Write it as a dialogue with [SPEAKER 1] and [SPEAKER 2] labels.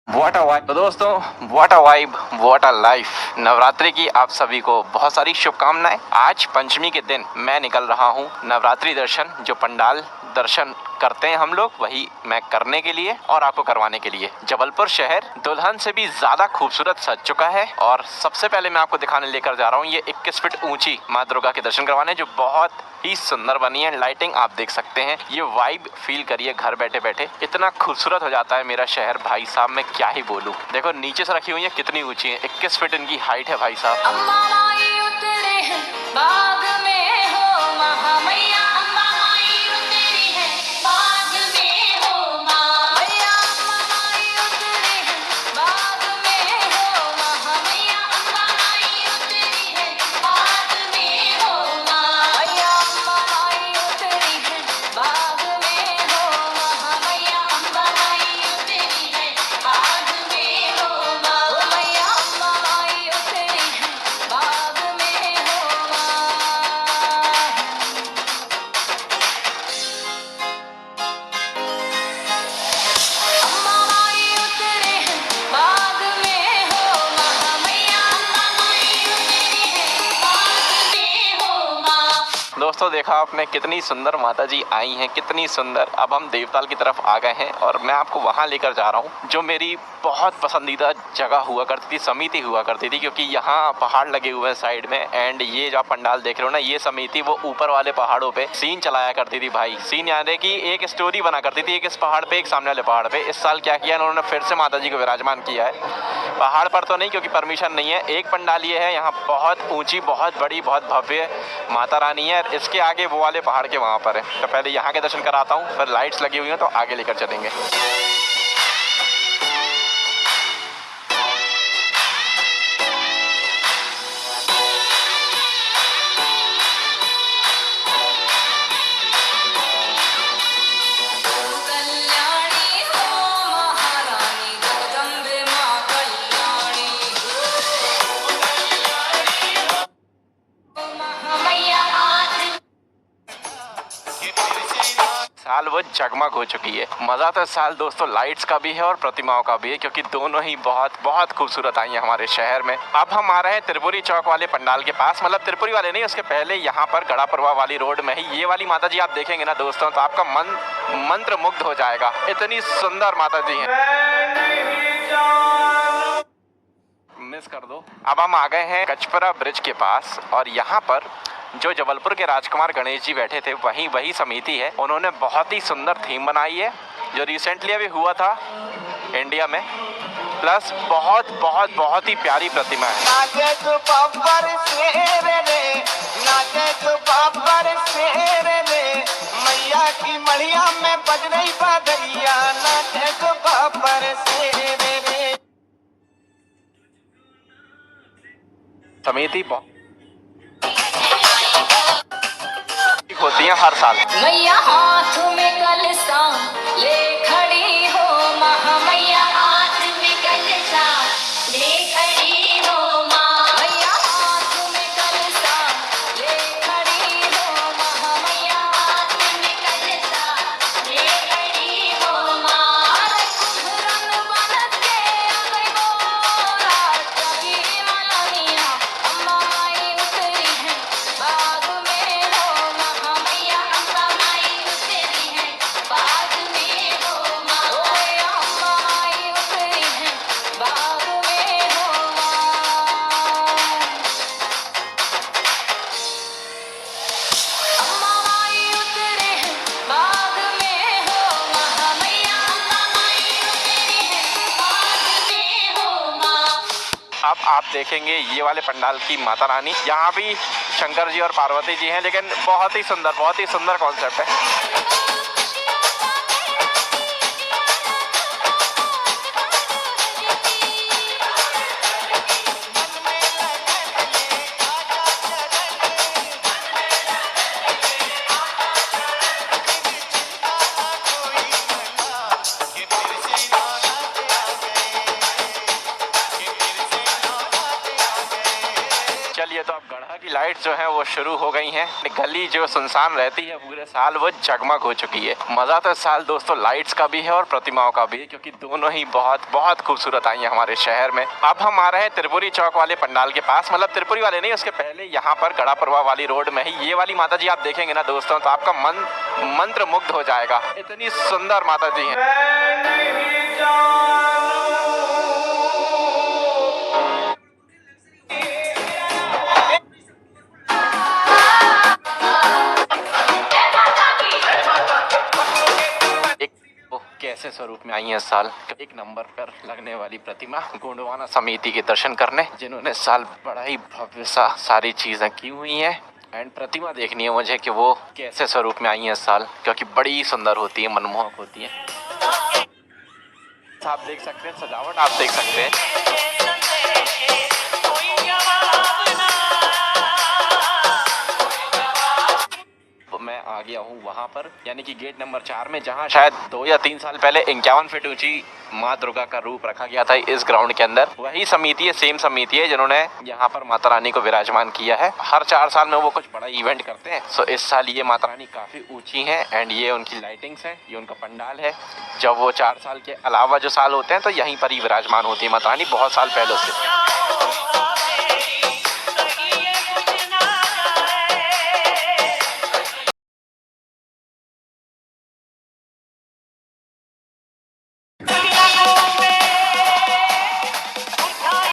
[SPEAKER 1] What a vibe. तो दोस्तों, what a vibe, what a life. Navratri की आप सभी को बहुत सारी शुभकामनाएं। आज पंचमी के दिन मैं निकल रहा हूं नवरात्रि दर्शन, जो पंडाल दर्शन करते हैं हम लोग, वही मैं करने के लिए और आपको करवाने के लिए। जबलपुर शहर दुल्हन से भी ज्यादा खूबसूरत सज चुका है और सबसे पहले मैं आपको दिखाने लेकर जा रहा हूँ ये 21 फीट ऊंची माँ दुर्गा के दर्शन करवाने, जो बहुत ही सुंदर बनी है। लाइटिंग आप देख सकते हैं, ये वाइब फील करिए घर बैठे बैठे। इतना खूबसूरत हो जाता है मेरा शहर भाई साहब, मैं क्या ही बोलूं। देखो नीचे से रखी हुई है, कितनी ऊंची है, 21 फीट इनकी हाइट है भाई साहब। दोस्तों देखा आपने, कितनी सुंदर माता जी आई हैं, कितनी सुंदर। अब हम देवताल की तरफ आ गए हैं और मैं आपको वहां लेकर जा रहा हूं जो मेरी बहुत पसंदीदा जगह हुआ करती थी, समिति हुआ करती थी, क्योंकि यहाँ पहाड़ लगे हुए हैं साइड में। एंड ये जो आप पंडाल देख रहे हो ना, ये समिति वो ऊपर वाले पहाड़ों पे सीन चलाया करती थी भाई। सीन याद है कि एक स्टोरी बना करती थी, एक इस पहाड़ पे, एक सामने वाले पहाड़ पे। इस साल क्या किया उन्होंने, फिर से माता जी को विराजमान किया है। पहाड़ पर तो नहीं, क्योंकि परमिशन नहीं है। एक पंडाल ये है, यहाँ बहुत ऊंची, बहुत बड़ी, बहुत भव्य माता रानी है। इसके आगे वो वाले पहाड़ के वहाँ पर है। तो पहले यहाँ के दर्शन कराता हूँ, फिर लाइट्स लगी हुई हैं तो आगे लेकर चलेंगे। साल वो जगमग हो चुकी है। मजा तो इस साल दोस्तों लाइट्स का भी है और प्रतिमाओं का भी है, क्योंकि दोनों ही बहुत बहुत खूबसूरत आई हैं हमारे शहर में। अब हम आ रहे हैं त्रिपुरी चौक वाले पंडाल के पास, मतलब त्रिपुरी वाले नहीं, उसके पहले यहाँ पर गढ़ापुरवा वाली रोड में ही ये वाली माता जी आप देखेंगे ना दोस्तों, तो आपका मन मंत्र मुग्ध हो जाएगा। इतनी सुंदर माता जी है, मिस कर दो। अब हम आ गए हैं कचपरा ब्रिज के पास और यहाँ पर जो जबलपुर के राजकुमार गणेश जी बैठे थे, वही समिति है। उन्होंने बहुत ही सुंदर थीम बनाई है, जो रिसेंटली अभी हुआ था इंडिया में। प्लस बहुत बहुत बहुत ही प्यारी प्रतिमा है। नाचे तो बाबर शेर रे, नाचे तो बाबर शेर रे, मैया की मढ़िया में बज रही बादरिया, नाचे तो बाबर शेर रे। समिति होती है हर साल। मैया हाथ में कलसा ले खड़ी हो, मैया हाथ में कलसा ले खड़ी हो, मैया हाथ में कलसा ले खड़ी हो, मैया हाथ में कलसा ले खड़ी हो। कुम्हरन बन के आ गई बोरा, जगी मानिया अम्मा माई उतरी है बाग में हो, मैया अम्मा माई उतरी है बाग में हो, मैया अम्मा माई उतरी है बाग में हो। अम्मा माई उतरे हैं बाग में हो, मैया अम्मा माई उतरी है बाग में हो। अब आप देखेंगे ये वाले पंडाल की माता रानी, यहाँ भी शंकर जी और पार्वती जी हैं, लेकिन बहुत ही सुंदर कॉन्सेप्ट है। चलिए तो अब गढ़ा की लाइट जो है वो शुरू हो गई हैं। गली जो सुनसान रहती है पूरे साल वो जगमग हो चुकी है। मजा तो इस साल दोस्तों लाइट्स का भी है और प्रतिमाओं का भी, क्योंकि दोनों ही बहुत बहुत खूबसूरत आई हैं हमारे शहर में। अब हम आ रहे हैं त्रिपुरी चौक वाले पंडाल के पास, मतलब त्रिपुरी वाले नहीं, उसके पहले यहाँ पर गढ़ापुरवा वाली रोड में ही ये वाली माता जी आप देखेंगे ना दोस्तों तो आपका मन मंत्र मुग्ध हो जाएगा। इतनी सुंदर माता जी है। कैसे स्वरूप में आई है इस साल। एक नंबर पर लगने वाली प्रतिमा गोंडवाना समिति के दर्शन करने, जिन्होंने इस साल बड़ा ही भव्य सा सारी चीजें की हुई हैं। एंड प्रतिमा देखनी है मुझे कि वो कैसे स्वरूप में आई है इस साल, क्योंकि बड़ी सुंदर होती है, मनमोहक होती है। आप देख सकते हैं सजावट, आप देख सकते हैं। मैं आ गया हूँ वहाँ पर, यानी कि गेट नंबर 4 में, जहाँ शायद 2 या 3 साल पहले 51 फीट ऊंची माँ दुर्गा का रूप रखा गया था इस ग्राउंड के अंदर। वही समिति है, सेम समिति है जिन्होंने यहाँ पर माता रानी को विराजमान किया है। हर 4 साल में वो कुछ बड़ा इवेंट करते हैं। सो इस साल ये माता रानी काफी ऊंची है एंड ये उनकी लाइटिंग्स है, ये उनका पंडाल है। जब वो 4 साल के अलावा जो साल होते हैं तो यहीं पर ही विराजमान होती है माता रानी, बहुत साल पहले से।